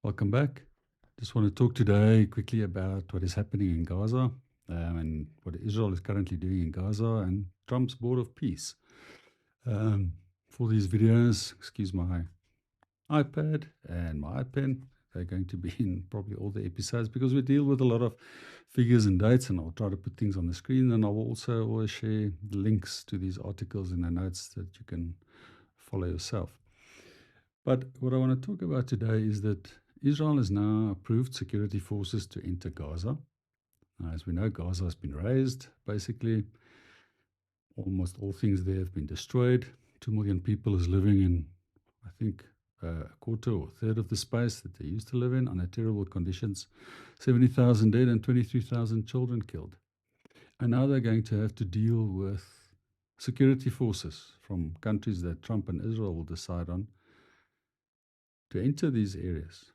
Welcome back. Just want to talk today quickly about what is happening in Gaza and what Israel is currently doing in Gaza and Trump's board of peace. For these videos, excuse my iPad and my iPen. They're going to be in probably all the episodes because we deal with a lot of figures and dates, and I'll try to put things on the screen, and I will also always share the links to these articles in the notes that you can follow yourself. But what I want to talk about today is that Israel has now approved security forces to enter Gaza. Now, as we know, Gaza has been razed, basically. Almost all things there have been destroyed. 2 million people is living in, I think, a quarter or a third of the space that they used to live in under terrible conditions. 70,000 dead and 23,000 children killed. And now they're going to have to deal with security forces from countries that Trump and Israel will decide on to enter these areas.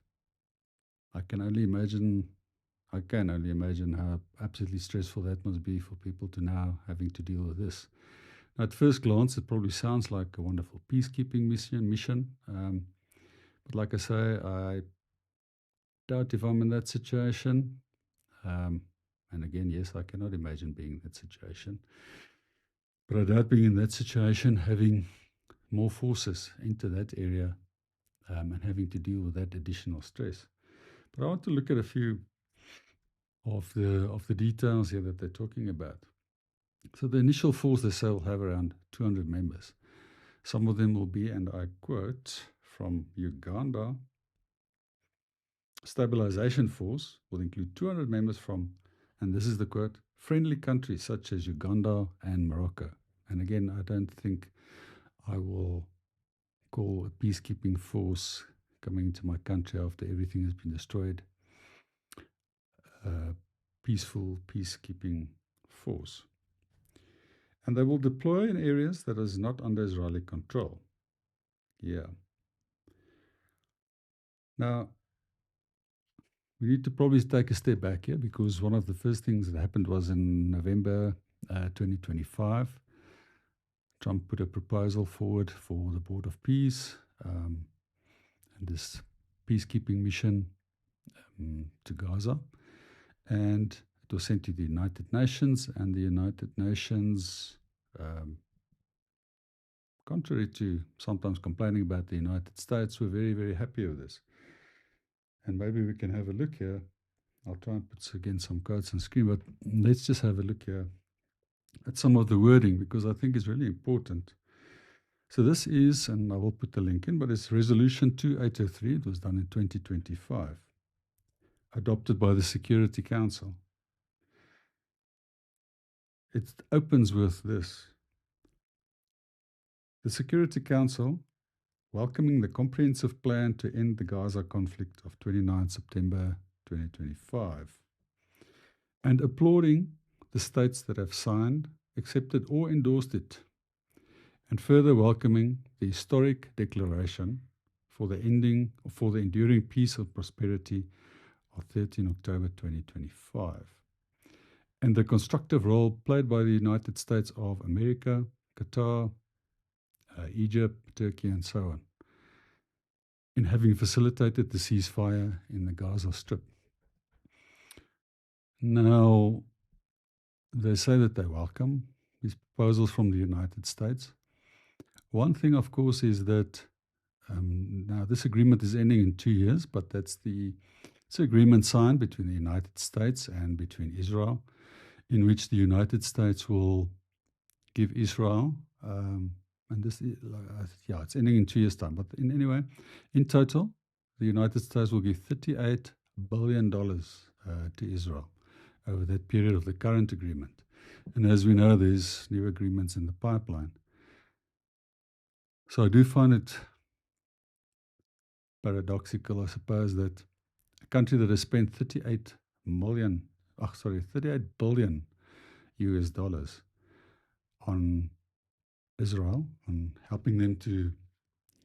I can only imagine how absolutely stressful that must be for people to now having to deal with this. Now, at first glance, it probably sounds like a wonderful peacekeeping mission. But like I say, I doubt if I'm in that situation. And again, yes, I cannot imagine being in that situation. But I doubt being in that situation, having more forces into that area and having to deal with that additional stress. But I want to look at a few of the details here that they're talking about. So the initial force, they say, will have around 200 members. Some of them will be, and I quote from Uganda, stabilization force will include 200 members from, and this is the quote, friendly countries such as Uganda and Morocco. And again, I don't think I will call a peacekeeping force coming into my country after everything has been destroyed peaceful peacekeeping force. And they will deploy in areas that is not under Israeli control. Yeah. Now, we need to probably take a step back here because one of the first things that happened was in November 2025. Trump put a proposal forward for the Board of Peace and this peacekeeping mission to Gaza. And it was sent to the United Nations, and the United Nations, contrary to sometimes complaining about the United States, were very, very happy with this. And maybe we can have a look here. I'll try and put again some quotes on screen, but let's just have a look here at some of the wording because I think it's really important. So this is, and I will put the link in, but it's Resolution 2803. It was done in 2025, adopted by the Security Council. It opens with this. The Security Council welcoming the comprehensive plan to end the Gaza conflict of 29 September 2025 and applauding the states that have signed, accepted or endorsed it, and further welcoming the historic declaration for the enduring peace and prosperity of 13 October 2025 and the constructive role played by the United States of America, Qatar, Egypt, Turkey, and so on, in having facilitated the ceasefire in the Gaza Strip. Now, they say that they welcome these proposals from the United States. One thing, of course, is that now this agreement is ending in 2 years, but it's an agreement signed between the United States and between Israel, in which the United States will give Israel and this, it's ending in 2 years' time. But anyway, in total, the United States will give $38 billion to Israel over that period of the current agreement. And as we know, there's new agreements in the pipeline. So I do find it paradoxical, I suppose, that a country that has spent 38 billion US dollars on Israel, on helping them to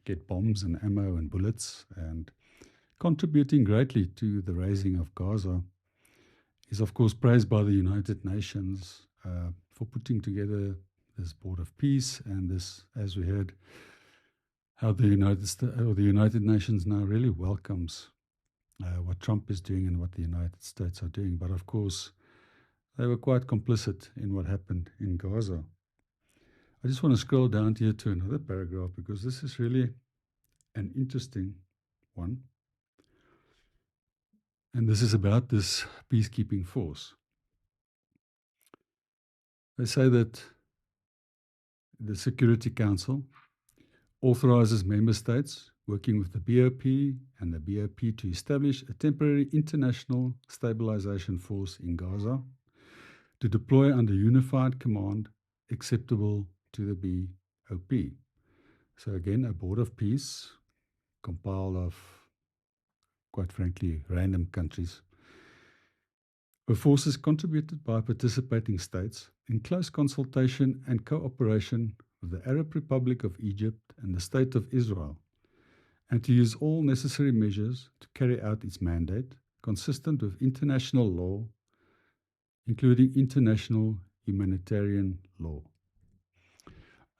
get bombs and ammo and bullets and contributing greatly to the raising of Gaza, is of course praised by the United Nations for putting together this Board of Peace and this, as we heard, how the United Nations now really welcomes what Trump is doing and what the United States are doing. But of course, they were quite complicit in what happened in Gaza. I just want to scroll down here to another paragraph because this is really an interesting one. And this is about this peacekeeping force. They say that the Security Council authorizes member states working with the BOP and the BOP to establish a temporary international stabilization force in Gaza to deploy under unified command acceptable to the BOP. So again, a board of peace compiled of, quite frankly, random countries. The force is contributed by participating states in close consultation and cooperation with the Arab Republic of Egypt and the State of Israel, and to use all necessary measures to carry out its mandate consistent with international law, including international humanitarian law.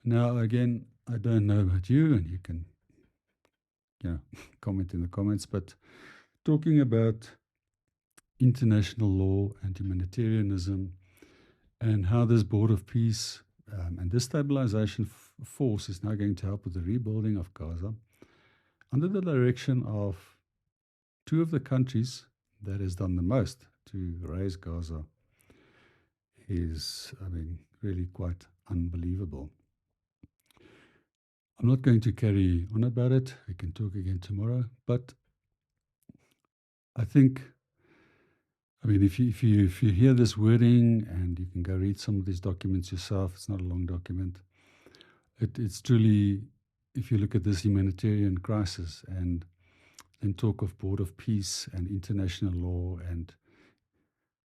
Now, again, I don't know about you, and you can comment in the comments, but talking about international law and humanitarianism and how this Board of Peace and this stabilization force is now going to help with the rebuilding of Gaza under the direction of two of the countries that has done the most to raise Gaza is, really quite unbelievable. I'm not going to carry on about it. We can talk again tomorrow. But I think, if you hear this wording, and you can go read some of these documents yourself, it's not a long document. It's truly, if you look at this humanitarian crisis and then talk of Board of Peace and international law and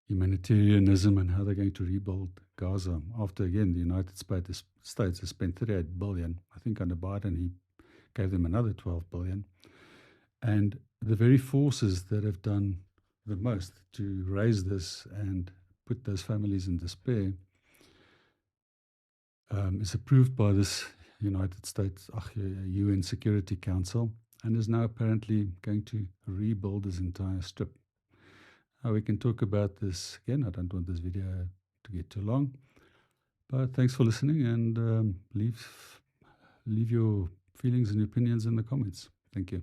humanitarianism and how they're going to rebuild Gaza after, again, the United States has spent $38 billion. I think under Biden, he gave them another $12 billion. And the very forces that have done the most to raise this and put those families in despair is approved by this United States UN Security Council, and is now apparently going to rebuild this entire strip. We can talk about this again. I don't want this video to get too long, but thanks for listening, and leave your feelings and opinions in the comments. Thank you.